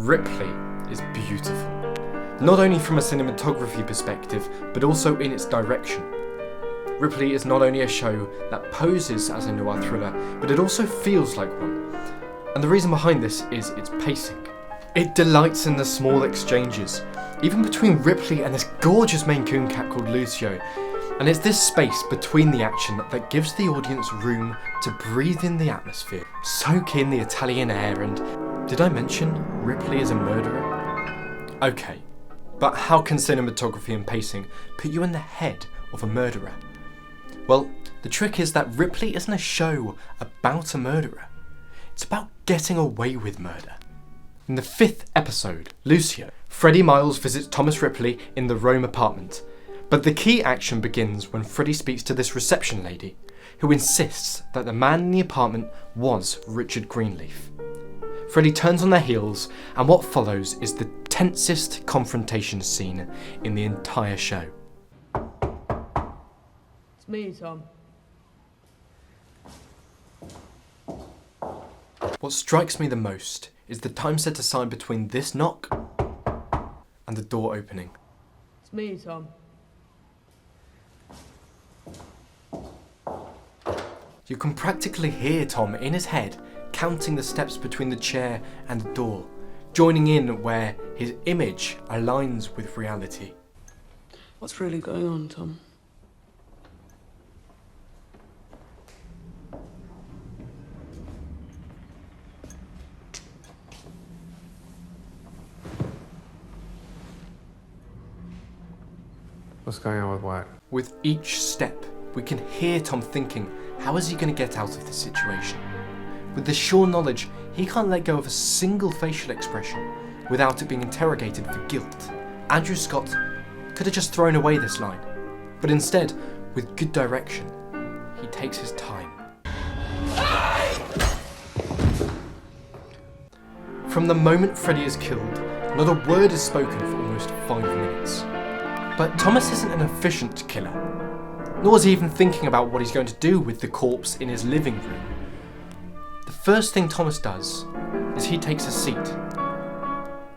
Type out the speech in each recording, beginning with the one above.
Ripley is beautiful. Not only from a cinematography perspective, but also in its direction. Ripley is not only a show that poses as a noir thriller, but it also feels like one. And the reason behind this is its pacing. It delights in the small exchanges, even between Ripley and this gorgeous Maine Coon cat called Lucio. And it's this space between the action that gives the audience room to breathe in the atmosphere, soak in the Italian air, and did I mention Ripley is a murderer? Okay, but how can cinematography and pacing put you in the head of a murderer? Well, the trick is that Ripley isn't a show about a murderer. It's about getting away with murder. In the 5th episode, Lucio, Freddie Miles visits Thomas Ripley in the Rome apartment. But the key action begins when Freddie speaks to this reception lady, who insists that the man in the apartment was Richard Greenleaf. Freddie turns on their heels, and what follows is the tensest confrontation scene in the entire show. It's me, Tom. What strikes me the most is the time set aside between this knock and the door opening. It's me, Tom. You can practically hear Tom in his head counting the steps between the chair and the door, joining in where his image aligns with reality. What's really going on, Tom? What's going on with what? With each step, we can hear Tom thinking, how is he going to get out of this situation? With the sure knowledge he can't let go of a single facial expression without it being interrogated for guilt. Andrew Scott could have just thrown away this line, but instead, with good direction, he takes his time. From the moment Freddie is killed, not a word is spoken for almost 5 minutes. But Thomas isn't an efficient killer, nor is he even thinking about what he's going to do with the corpse in his living room. The first thing Thomas does is he takes a seat.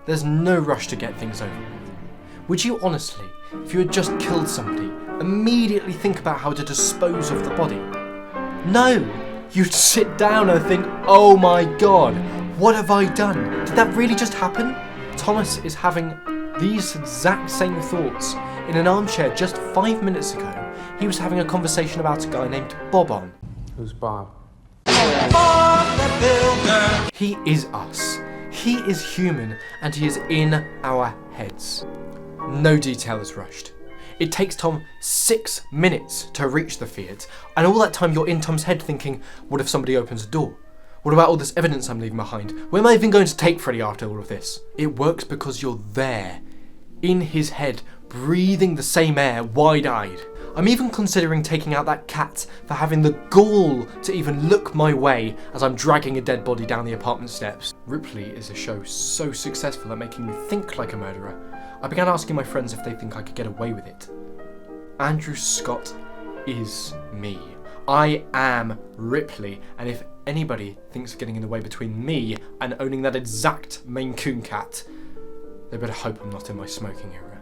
There's no rush to get things over with. Would you honestly, if you had just killed somebody, immediately think about how to dispose of the body? No! You'd sit down and think, oh my god, what have I done? Did that really just happen? Thomas is having these exact same thoughts in an armchair just 5 minutes ago. He was having a conversation about a guy named Bob on. Who's Bob? Bob the Builder! He is us. He is human and he is in our heads. No detail is rushed. It takes Tom 6 minutes to reach the Fiat, and all that time you're in Tom's head thinking, what if somebody opens a door? What about all this evidence I'm leaving behind? Where am I even going to take Freddie after all of this? It works because you're there, in his head, breathing the same air, wide-eyed. I'm even considering taking out that cat for having the gall to even look my way as I'm dragging a dead body down the apartment steps. Ripley is a show so successful at making me think like a murderer, I began asking my friends if they think I could get away with it. Andrew Scott is me. I am Ripley, and if anybody thinks of getting in the way between me and owning that exact Maine Coon cat, they better hope I'm not in my smoking area.